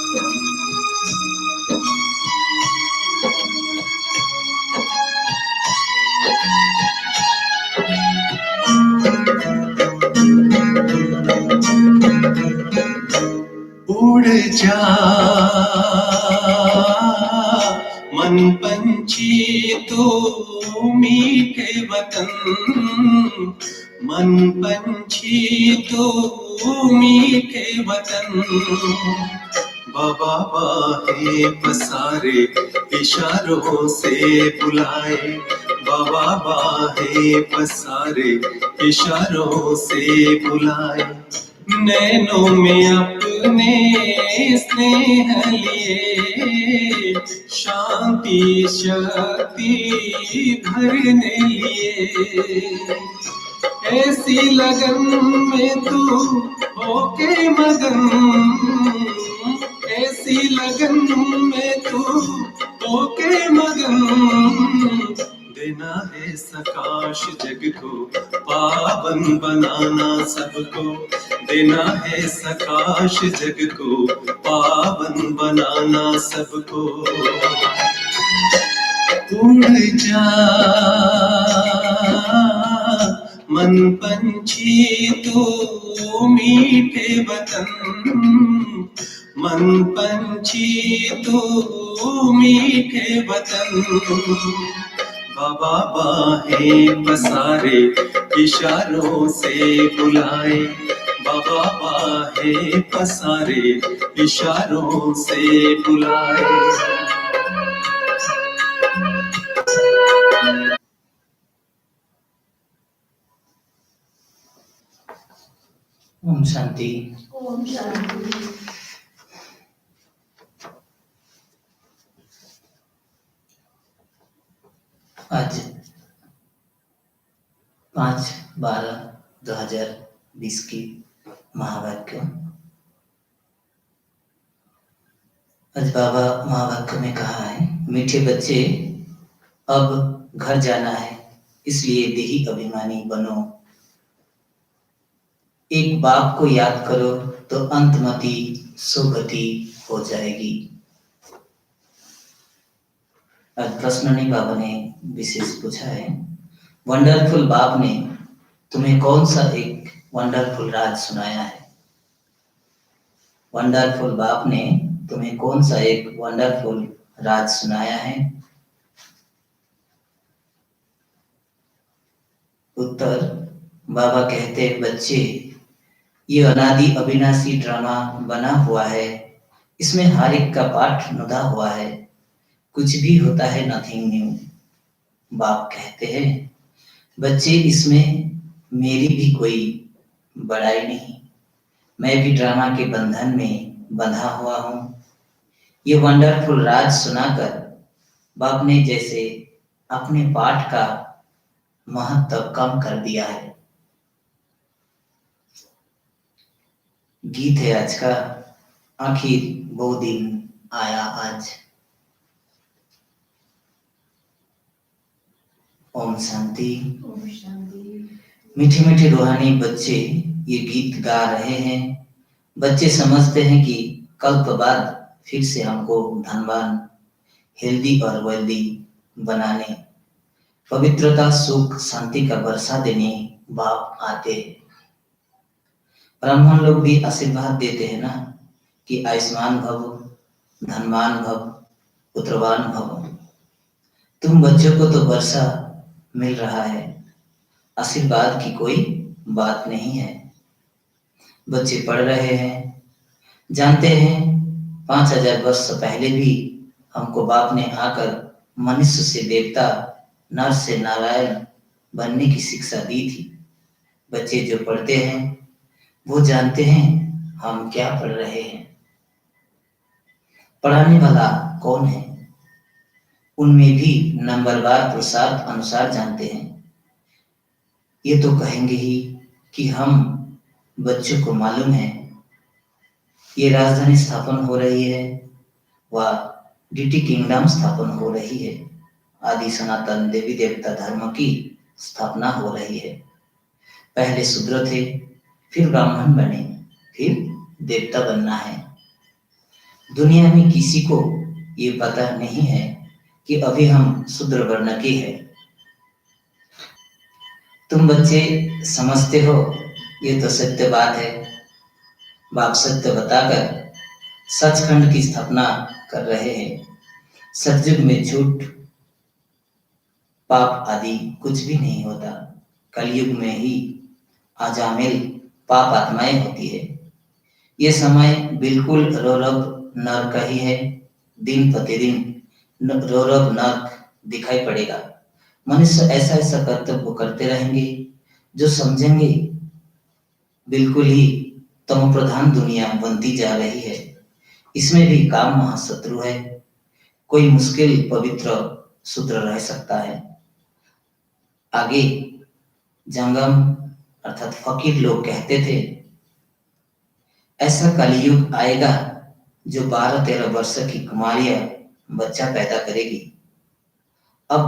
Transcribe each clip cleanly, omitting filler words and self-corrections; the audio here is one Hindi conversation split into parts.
उड़ जा मन पंछी तू मीठे वतन, मन पंछी तू मीठे वतन। बाबा बाहे पसारे इशारों से बुलाए, बाबा बाहे पसारे इशारों से बुलाए। नैनों में अपने स्नेह लिए, शांति शक्ति भरने लिए। ऐसी लगन में तू होके मगन, ऐसी लगन में तू होके मगन। देना है सकाश जग को पावन बनाना सबको, देना है सकाश जग को पावन बनाना सबको। उड़ जा मन पंछी तू मीठे वतन, मन पंछी तू मीठे वतन। बाबा बाहें पसारे इशारों से बुलाए, बाबा बाहें पसारे इशारों से बुलाए। ओम शांति। ओम शांति। आज 5/12/2020 की महावाक्य। आज बाबा महावाक्य में कहा है, मीठे बच्चे अब घर जाना है, इसलिए देही अभिमानी बनो। एक बाप को याद करो तो अंतमति सुगति हो जाएगी। आज प्रश्न ने बाबा ने विशेष पूछा है, वंडरफुल बाप ने तुम्हें कौन सा एक वंडरफुल राज सुनाया है? वंडरफुल बाप ने तुम्हें कौन सा एक वंडरफुल राज सुनाया है? उत्तर, बाबा कहते, बच्चे ये अनादि अविनाशी ड्रामा बना हुआ है, इसमें हर एक का पाठ नुदा हुआ है, कुछ भी होता है नथिंग न्यू। बाप कहते हैं, बच्चे इसमें मेरी भी कोई बड़ाई नहीं, मैं भी ड्रामा के बंधन में बंधा हुआ हूँ। ये वंडरफुल राज सुनाकर बाप ने जैसे अपने पाठ का महत्व कम कर दिया है। गीत है आज का, आखिर वो दिन आया आज। ओम शांति। ओम शांति। मीठे मीठे रूहानी बच्चे ये गीत गा रहे हैं। बच्चे समझते हैं कि कल्प बाद फिर से हमको धनवान, हेल्दी और वेल्दी बनाने, पवित्रता, सुख, शांति का वर्षा देने बाप आते। ब्राह्मण लोग भी आशीर्वाद देते हैं ना कि आयुष्मान भव, धनवान भव, पुत्रवान भव। तुम बच्चों को तो वर्षा मिल रहा है, आशीर्वाद की कोई बात नहीं है। बच्चे पढ़ रहे हैं, जानते हैं 5000 वर्ष पहले भी हमको बाप ने आकर मनुष्य से देवता, नर से नारायण बनने की शिक्षा दी थी। बच्चे जो पढ़ते हैं वो जानते हैं हम क्या पढ़ रहे हैं। पढ़ाने वाला कौन है उनमें भी नंबरवार पुरुषार्थ अनुसार जानते हैं। ये तो कहेंगे ही कि हम बच्चों को मालूम है ये राजधानी स्थापन हो रही है, वह डीटी किंगडम स्थापन हो रही है, आदि सनातन देवी देवता धर्म की स्थापना हो रही है। पहले शूद्र थे, फिर ब्राह्मण बने, फिर देवता बनना है। दुनिया में किसी को ये पता नहीं है कि अभी हम शूद्र वर्ण के हैं। तुम बच्चे समझते हो ये तो सत्य बात है। बाप सत्य बताकर सचखंड की स्थापना कर रहे हैं। सतयुग में झूठ पाप आदि कुछ भी नहीं होता। कलयुग में ही अजामिल पाप आत्माएं होती है। ये समय बिल्कुल रौरव नर्क का ही है। दिन प्रतिदिन रौरव नर्क दिखाई पड़ेगा। मनुष्य ऐसा ऐसा कर्तव्य करते रहेंगे जो समझेंगे बिल्कुल ही तमो प्रधान दुनिया बनती जा रही है। इसमें भी काम महाशत्रु है। कोई मुश्किल पवित्र सूत्र रह सकता है। आगे जंगम अर्थात फकीर लोग कहते थे ऐसा कलयुग आएगा जो 12-13 वर्ष की कुमारियां बच्चा पैदा करेगी। अब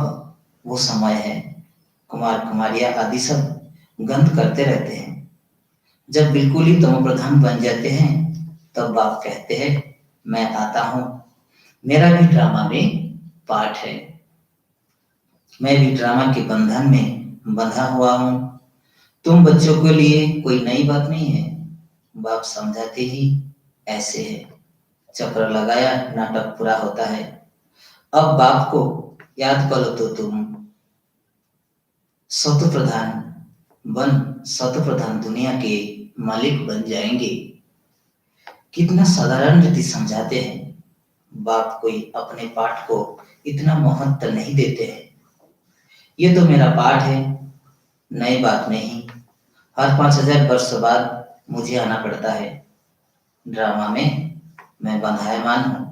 वो समय है। कुमार कुमारियां आदि सब गंध करते रहते हैं। जब बिल्कुल ही तमो प्रधान बन जाते हैं तब बाप कहते हैं मैं आता हूं। मेरा भी ड्रामा में पार्ट है। मैं भी ड्रामा के बंधन में बंधा हुआ हूं। तुम बच्चों के लिए कोई नई बात नहीं है। बाप समझाते ही ऐसे है। चक्र लगाया नाटक पूरा होता है। अब बाप को याद करो तो तुम शत प्रधान दुनिया के मालिक बन जाएंगे। कितना साधारण रीति समझाते हैं। बाप कोई अपने पाठ को इतना महत्व नहीं देते हैं। ये तो मेरा पाठ है, नई बात नहीं। हर 5000 वर्ष बाद मुझे आना पड़ता है। ड्रामा में मैं बंधायमान हूं।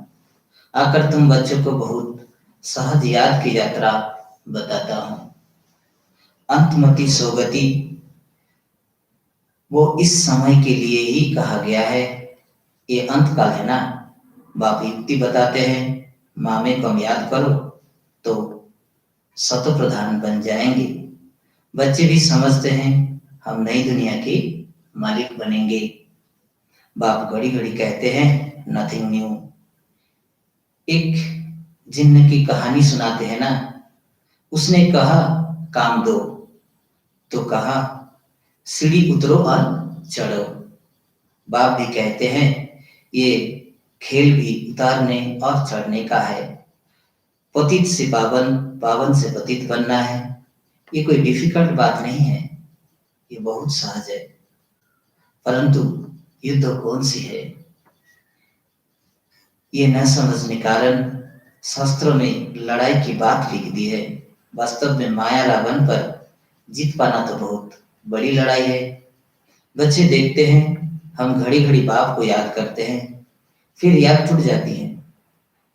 आकर तुम बच्चों को बहुत सहज याद की यात्रा बताता हूं। अंतमति सोगति वो इस समय के लिए ही कहा गया है। ये अंत काल है ना। बाप युक्ति बताते हैं मामे को हम याद करो तो शत प्रधान बन जाएंगे। बच्चे भी समझते हैं हम नई दुनिया के मालिक बनेंगे। बाप घड़ी घड़ी कहते हैं नथिंग न्यू। एक जिन्न की कहानी सुनाते हैं ना। उसने कहा काम दो तो कहा सीढ़ी उतरो और चढ़ो। बाप भी कहते हैं ये खेल भी उतारने और चढ़ने का है। पतित से पावन, पावन से पतित बनना है। ये कोई डिफिकल्ट बात नहीं है। ये बहुत सहज है। परंतु युद्ध कौन सी है ये न समझने कारण शास्त्रों में लड़ाई की बात लिख दी है। वास्तव में माया रावण पर जीत पाना तो बहुत बड़ी लड़ाई है। बच्चे देखते हैं हम घड़ी घड़ी बाप को याद करते हैं, फिर याद टूट जाती है।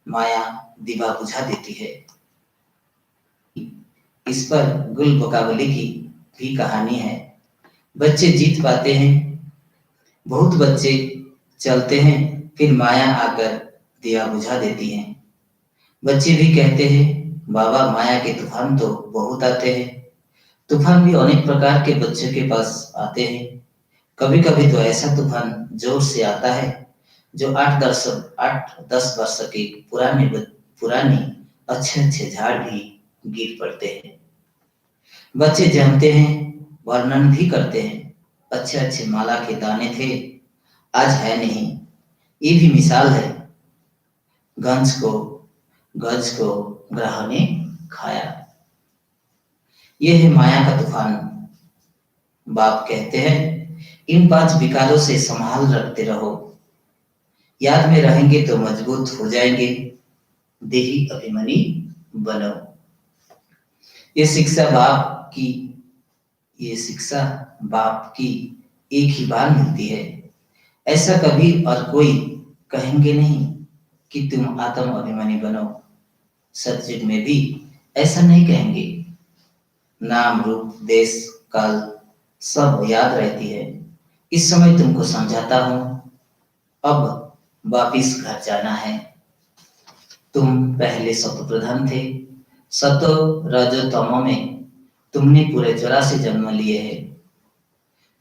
माया दिवा बुझा देती है। इस पर गुल बकावली की भी कहानी है। बच्चे जीत पाते हैं। बहुत बच्चे चलते हैं, फिर माया आकर दिया बुझा देती है। बच्चे भी कहते हैं बाबा माया के तूफान तो बहुत आते हैं। तूफान भी अनेक प्रकार के बच्चों के पास आते हैं। कभी कभी तो ऐसा तूफान जोर से आता है जो 8-10 वर्ष के पुराने अच्छे अच्छे झाड़ भी गिर पड़ते हैं। बच्चे जानते हैं, वर्णन भी करते हैं। अच्छे अच्छे माला के दाने थे, आज है नहीं। ये भी मिसाल है। गज को ग्रह ने खाया। ये है माया का तूफान। बाप कहते हैं इन 5 विकारों से संभाल रखते रहो। याद में रहेंगे तो मजबूत हो जाएंगे। देही अभिमानी बनो। ये शिक्षा बाप की एक ही बार मिलती है। ऐसा कभी और कोई कहेंगे नहीं कि तुम आत्म अभिमानी बनो। सतयुग में भी ऐसा नहीं कहेंगे। नाम रूप देश काल सब याद रहती है। इस समय तुमको समझाता हूं। अब वापिस घर जाना है। तुम पहले सतो प्रधान थे। सतो रजो तमो में तुमने पूरे 84 जन्म लिए हैं।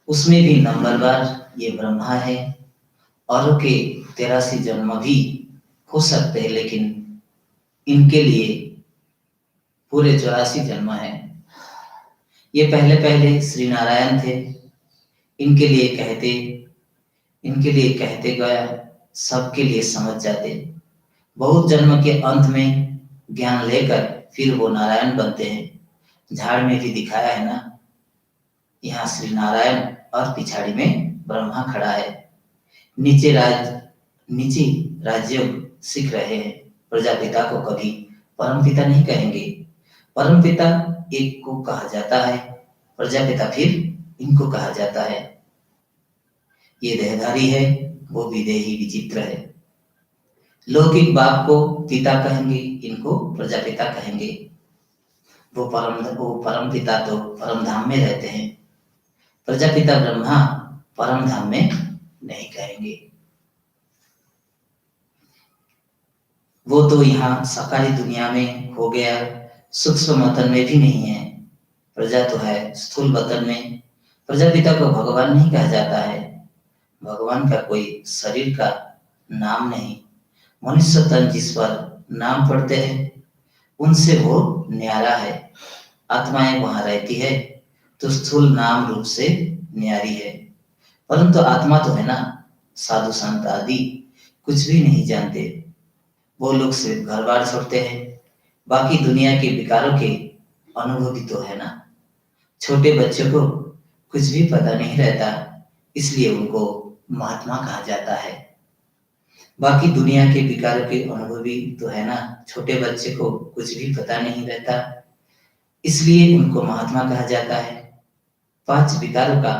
उसमें भी नंबरवार ये ब्रह्मा है। और के 83 जन्म भी हो सकते हैं, लेकिन इनके लिए पूरे 84 जन्म है। ये पहले पहले श्री नारायण थे। इनके लिए कहते गया सबके लिए समझ जाते। बहुत जन्म के अंत में ज्ञान लेकर फिर वो नारायण बनते हैं। झाड़ में भी दिखाया है ना, यहाँ श्री नारायण और पिछाड़ी में ब्रह्मा खड़ा है। नीचे राज्य सीख रहे हैं। प्रजापिता को कभी परमपिता नहीं कहेंगे। परमपिता एक को कहा जाता है, प्रजापिता फिर इनको कहा जाता है। ये देहधारी है, वो विदेही विचित्र है। लौकिक बाप को पिता कहेंगे, इनको प्रजापिता कहेंगे। वो परमपिता तो परमधाम में रहते हैं। प्रजापिता ब्रह्मा परमधाम में नहीं कहेंगे। वो तो यहाँ साकारी दुनिया में हो गया, सूक्ष्म वतन में भी नहीं है। प्रजा तो है स्थूल वतन में। प्रजापिता को भगवान नहीं कहा जाता है। भगवान का कोई शरीर का नाम नहीं। मनुष्य तन जिस पर नाम पड़ते हैं उनसे वो न्यारा है। आत्माएं वहां रहती है तो स्थूल नाम रूप से न्यारी है, परंतु आत्मा तो है ना। साधु संत आदि कुछ भी नहीं जानते। वो लोग सिर्फ घर बार छोड़ते हैं, बाकी दुनिया के विकारों के अनुभवी तो है ना। छोटे बच्चों को कुछ भी पता नहीं रहता, इसलिए उनको महात्मा कहा जाता है। बाकी दुनिया के विकारों के अनुभवी तो है ना। छोटे बच्चे को कुछ भी पता नहीं रहता, इसलिए उनको महात्मा कहा जाता है। 5 विकारों का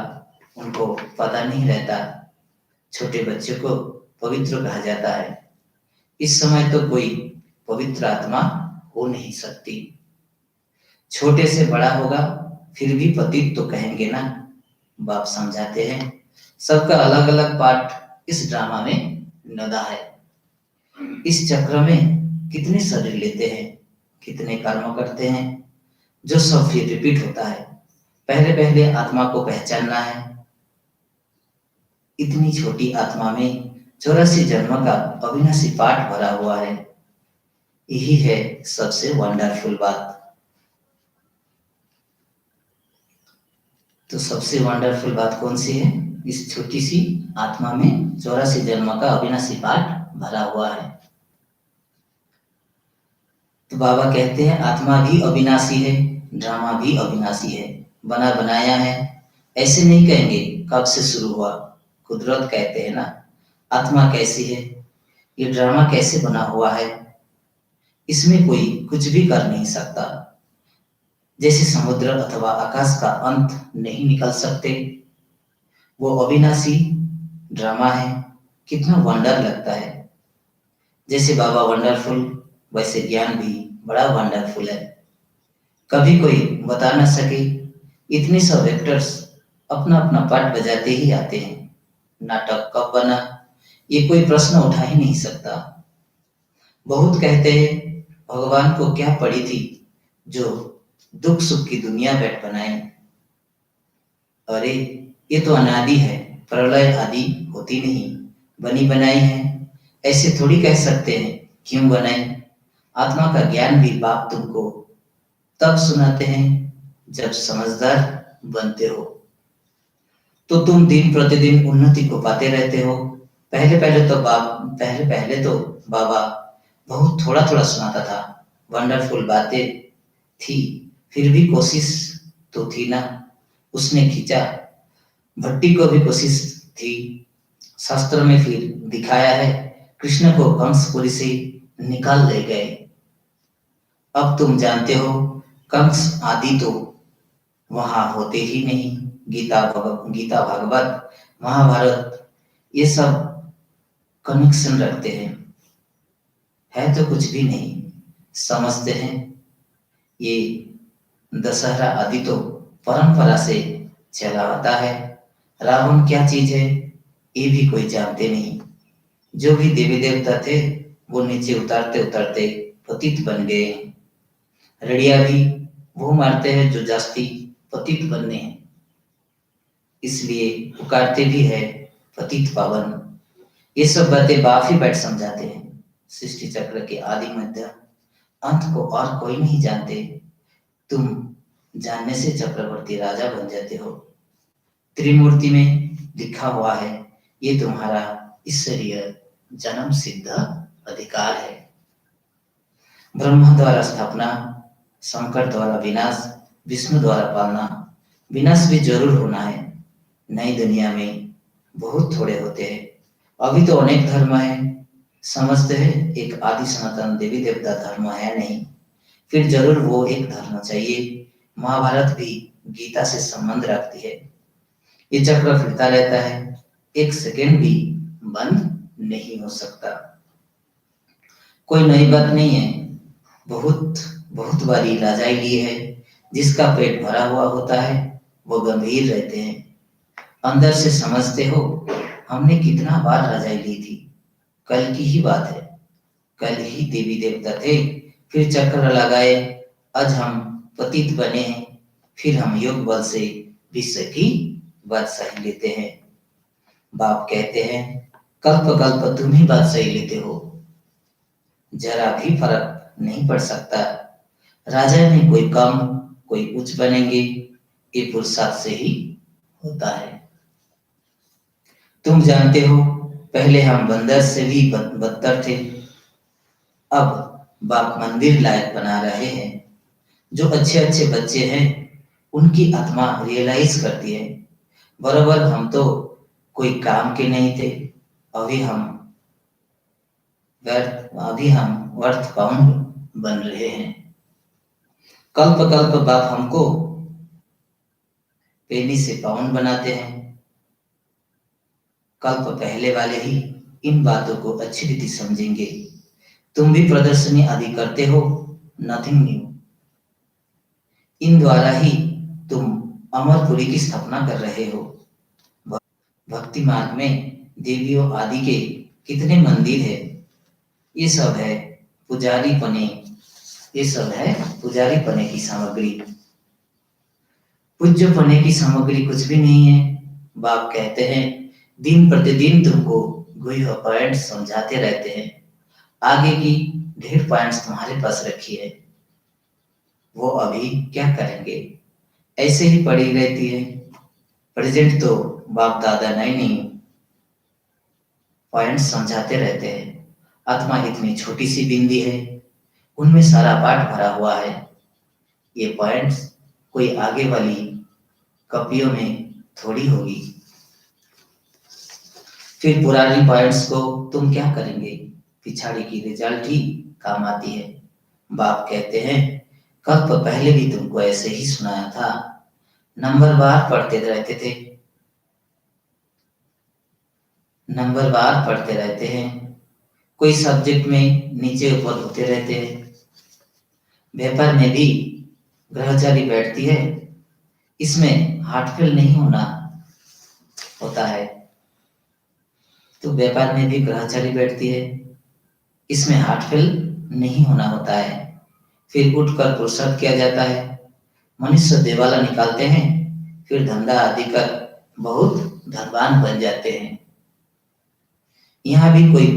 उनको पता नहीं रहता, छोटे बच्चे को पवित्र कहा जाता है। इस समय तो कोई पवित्र आत्मा हो नहीं सकती। छोटे से बड़ा होगा फिर भी पतित तो कहेंगे ना। बाप समझाते हैं सबका अलग अलग पार्ट इस ड्रामा में नदा है। इस चक्र में कितने शरीर लेते हैं, कितने कर्म करते हैं, जो सब फिर रिपीट होता है। पहले पहले आत्मा को पहचानना है। इतनी छोटी आत्मा में 84 जन्म का अविनाशी पाठ भरा हुआ है। यही है सबसे वंडरफुल बात। तो सबसे वंडरफुल बात कौन सी है? इस छोटी सी आत्मा में 84 जन्म का अविनाशी पाठ भरा हुआ है। तो बाबा कहते हैं आत्मा भी अविनाशी है, ड्रामा भी अविनाशी है, बना बनाया है। ऐसे नहीं कहेंगे कब से शुरू हुआ। कुदरत कहते हैं ना, आत्मा कैसी है, ये ड्रामा कैसे बना हुआ है, इसमें कोई कुछ भी कर नहीं सकता। जैसे समुद्र अथवा आकाश का अंत नहीं निकल सकते, वो अविनाशी ड्रामा है। कितना वंडर लगता है। जैसे बाबा वंडरफुल, वैसे ज्ञान भी बड़ा वंडरफुल है। कभी कोई बता ना सके, इतने सब एक्टर्स अपना अपना पार्ट बजाते ही आते हैं। नाटक कब बना ये कोई प्रश्न उठा ही नहीं सकता। बहुत कहते हैं भगवान को क्या पड़ी थी जो दुख सुख की दुनिया बैठ बनाए। अरे ये तो अनादि है, प्रलय आदि होती नहीं, बनी बनाई है। ऐसे थोड़ी कह सकते हैं क्यों बनाए। आत्मा का ज्ञान भी बाप तुमको तब सुनाते हैं जब समझदार बनते हो, तो तुम दिन प्रतिदिन उन्नति को पाते रहते हो। पहले पहले तो बाबा बहुत थोड़ा थोड़ा सुनाता था। वंडरफुल बातें थी, फिर भी कोशिश तो थी ना। उसने खींचा, भट्टी को भी कोशिश थी। शास्त्र में फिर दिखाया है कृष्ण को कंसपुरी से निकाल ले गए। अब तुम जानते हो कंस आदि तो वहां होते ही नहीं। गीता भागवत महाभारत ये सब कनेक्शन रखते हैं, है तो कुछ भी नहीं। समझते हैं ये दशहरा आदि तो परंपरा से चला आता है। रावण क्या चीज है ये भी कोई जानते नहीं। जो भी देवी देवता थे वो नीचे उतरते उतरते पतित बन गए। रड़िया भी वो मारते हैं जो जास्ती पतित बनने हैं, इसलिए पुकारते भी है पतित पावन। ये सब बातें बाप ही बैठ समझाते हैं। सृष्टि चक्र के आदि मध्य अंत को और कोई नहीं जानते। तुम जानने से चक्रवर्ती राजा बन जाते हो। त्रिमूर्ति में लिखा हुआ है, ये तुम्हारा ईश्वरीय जन्म सिद्ध अधिकार है। ब्रह्मा द्वारा स्थापना, शंकर द्वारा विनाश, विष्णु द्वारा पालना, विनाश भी जरूर होना है। नई दुनिया में बहुत थोड़े होते हैं। अभी तो अनेक धर्म है, समझते हैं एक आदि सनातन देवी देवता धर्म है नहीं, फिर जरूर वो एक धर्म चाहिए। महाभारत भी गीता से संबंध रखती है। ये चक्र फिरता रहता है, एक सेकेंड भी बंद नहीं हो सकता। कोई नई बात नहीं है। बहुत बहुत बारी राजाई ली है। जिसका पेट भरा हुआ होता है वो गंभीर रहते हैं। अंदर से समझते हो, हमने कितना बार राजाई ली थी। कल की ही बात है, कल ही देवी देवता थे, फिर चक्र लगाए, आज हम पतित बने हैं, फिर हम योग बल से विश्व की बादशाही लेते हैं। बाप कहते हैं, कल्प कल्प तुम ही बादशाही लेते हो, जरा भी फर्क नहीं पड़ सकता। राजा में कोई कम कोई उच्च बनेंगे, ये पुरुषार्थ से ही होता है। तुम जानते हो, पहले हम बंदर से भी बदतर थे। अब बाप मंदिर लायक बना रहे हैं। जो अच्छे अच्छे बच्चे हैं उनकी आत्मा रियलाइज करती है, बराबर हम तो कोई काम के नहीं थे, अभी हम वर्थ पाउंड बन रहे हैं। कल्प कल्प बाप हमको पेनी से पाउंड बनाते हैं। कल्प पहले वाले ही इन बातों को अच्छी रीति समझेंगे। तुम भी प्रदर्शनी आदि करते हो, नथिंग न्यू। इन द्वारा ही तुम अमरपुरी की स्थापना कर रहे हो। भक्ति मार्ग में देवियों आदि के कितने मंदिर है, ये सब है पुजारी पने, ये सब है पुजारी पने की सामग्री। पूज्य पने की सामग्री कुछ भी नहीं है। बाप कहते हैं, दिन प्रतिदिन तुमको गुह्य पॉइंट समझाते रहते हैं। आगे की ढेर पॉइंट्स तुम्हारे पास रखी है, वो अभी क्या करेंगे, ऐसे ही पड़ी रहती है। प्रेजेंट तो बाप दादा नहीं पॉइंट्स समझाते रहते हैं। आत्मा इतनी छोटी सी बिंदी है, उनमें सारा पाठ भरा हुआ है। ये पॉइंट्स कोई आगे वाली कॉपियों में थोड़ी होगी। फिर पुरानी पॉइंट्स को तुम क्या करेंगे, पिछाड़ी की रिजल्ट ही काम आती है। बाप कहते हैं, कल्प पहले भी तुमको ऐसे ही सुनाया था, नंबर बार पढ़ते रहते थे, नंबर बार पढ़ते रहते हैं। कोई सब्जेक्ट में नीचे ऊपर होते रहते हैं। व्यापार में भी ग्रहचारी बैठती है, इसमें हार्टफेल नहीं होना होता है। तो व्यापार में भी ग्रहचारी बैठती है, इसमें हार्टफेल नहीं होना होता है। फिर उठकर पुरुषार्थ किया जाता है। मनुष्य देवाला निकालते हैं, फिर धंधा आदि कर बहुत धनवान बन जाते हैं। यहाँ भी कोई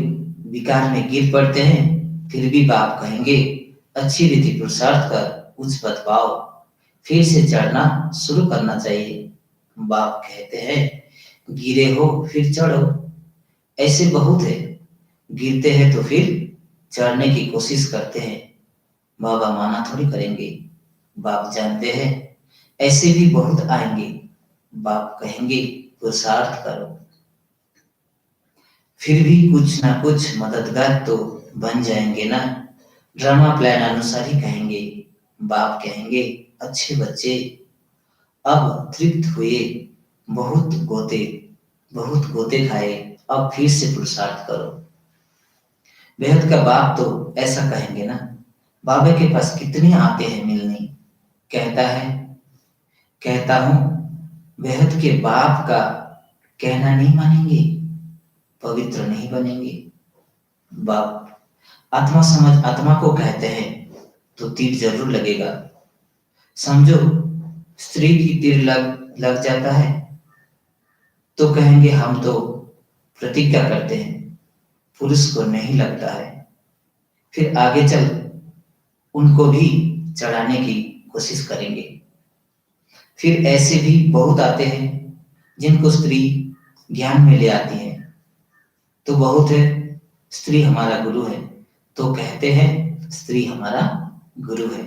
विकार में गिर पड़ते हैं, फिर भी बाप कहेंगे, अच्छी रीति पुरुषार्थ कर उच्च पद पाओ, फिर से चढ़ना शुरू करना चाहिए। बाप कहते हैं, गिरे हो फिर चढ़ो। ऐसे बहुत है, गिरते हैं तो फिर चढ़ने की कोशिश करते हैं, बाबा माना थोड़ी करेंगे। बाप जानते हैं ऐसे भी बहुत आएंगे। बाप कहेंगे, पुरुषार्थ करो। फिर भी कुछ ना कुछ मददगार तो बन जाएंगे ना। ड्रामा प्लान अनुसार ही कहेंगे। बाप कहेंगे, अच्छे बच्चे अब तृप्त हुए, बहुत गोते खाए, अब फिर से पुरुषार्थ करो। बेहद का बाप तो ऐसा कहेंगे ना। बाबा के पास कितने आते हैं मिलने, कहता हूं बेहद के बाप का कहना नहीं मानेंगे, पवित्र नहीं बनेंगे। बाप आत्मा समझ आत्मा को कहते हैं तो तीर जरूर लगेगा। समझो स्त्री की तीर लग जाता है तो कहेंगे हम तो प्रतिज्ञा करते हैं, पुरुष को नहीं लगता है। फिर आगे चल उनको भी चढ़ाने की कोशिश करेंगे। फिर ऐसे भी बहुत आते हैं जिनको स्त्री ज्ञान में ले आती है, तो बहुत है स्त्री हमारा गुरु है, तो कहते हैं स्त्री हमारा गुरु है।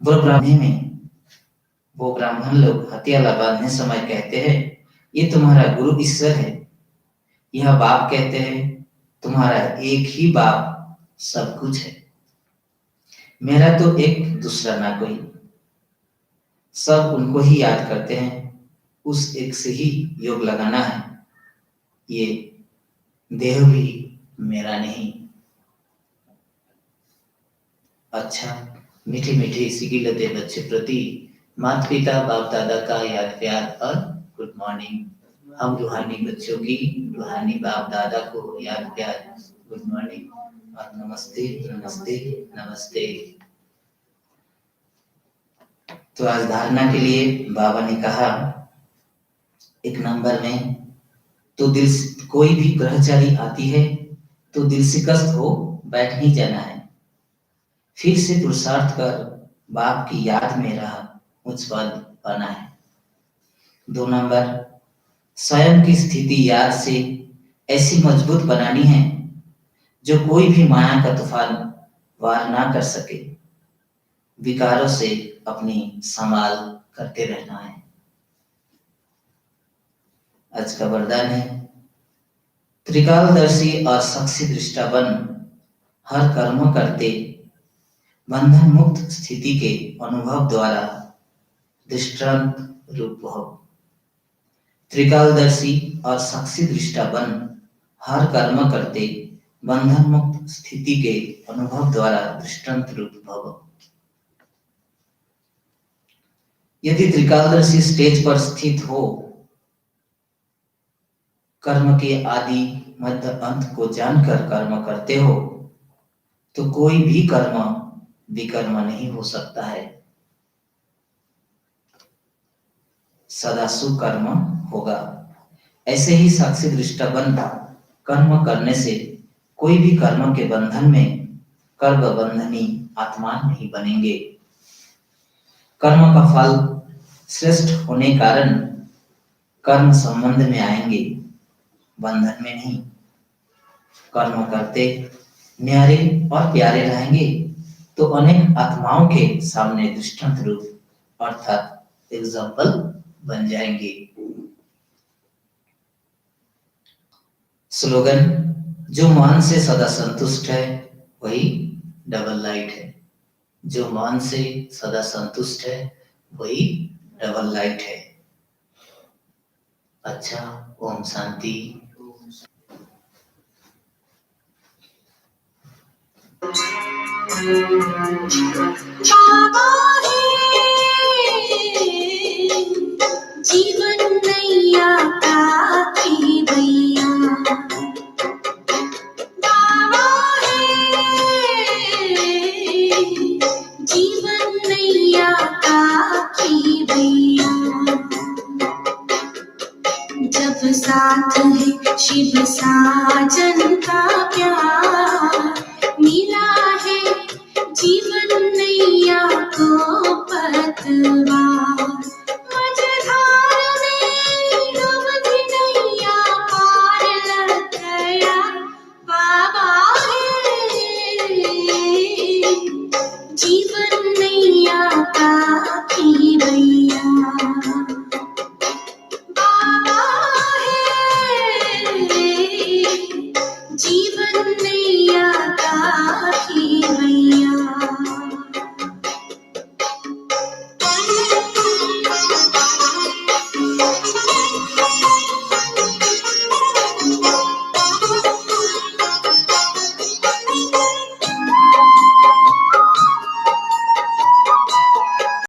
वो ब्राह्मण लोग हथियाला बांधने समय कहते हैं ये तुम्हारा गुरु ईश्वर है। यह बाप कहते हैं तुम्हारा एक ही बाप सब कुछ है, मेरा तो एक दूसरा ना कोई। सब उनको ही याद करते हैं, उस एक से ही योग लगाना है, ये देह भी मेरा नहीं। अच्छा, मीठे मीठे सिकिलते बच्चे प्रति माता पिता बाप दादा का याद प्यार और गुड मॉर्निंग। हम रूहानी बच्चों की रूहानी बाप दादा को याद प्यार गुड मॉर्निंग और नमस्ते नमस्ते नमस्ते। तो आज धारणा के लिए बाबा ने कहा एक नंबर में, तो दिल कोई भी ग्रहचारी आती है तो दिल शिकस्त हो बैठ नहीं जाना है, फिर से पुरुषार्थ कर बाप की याद में रहा उच्च पद पाना है। 2 नंबर, स्वयं की स्थिति याद से ऐसी मजबूत बनानी है जो कोई भी माया का तूफान वार ना कर सके। विकारों से अपनी संभाल करते रहना है। आज का वरदान है त्रिकालदर्शी और साक्षी दृष्टा बन हर कर्म करते बंधन मुक्त स्थिति के अनुभव द्वारा दृष्टांत रूप भव। त्रिकालदर्शी और साक्षी दृष्टा बन हर कर्म करते बंधन मुक्त स्थिति के अनुभव द्वारा दृष्टांत रूप भव। यदि त्रिकालदर्शी स्टेज पर स्थित हो, कर्म के आदि मध्य अंत को जानकर कर्म करते हो, तो कोई भी कर्म विकर्म नहीं हो सकता है, सदा सुकर्म होगा। ऐसे ही साक्षी दृष्टा बन कर्म करने से कोई भी कर्म के बंधन में कर्म बंधनी आत्मा नहीं बनेंगे। कर्म का फल श्रेष्ठ होने कारण कर्म संबंध में आएंगे, बंधन में नहीं। कर्म करते न्यारे और प्यारे रहेंगे तो अनेक आत्माओं के सामने दृष्टांत रूप अर्थात एग्जाम्पल बन जाएंगे। स्लोगन, जो मान से सदा संतुष्ट है वही डबल लाइट है। जो मान से सदा संतुष्ट है वही डबल लाइट है। अच्छा, ओम शांति। बाबा है जीवन नैया की भैया। बाबा है जीवन नैया की भैया। जब साथ है शिव साजन का प्यार, मिला है जीवन नैया को पतवार।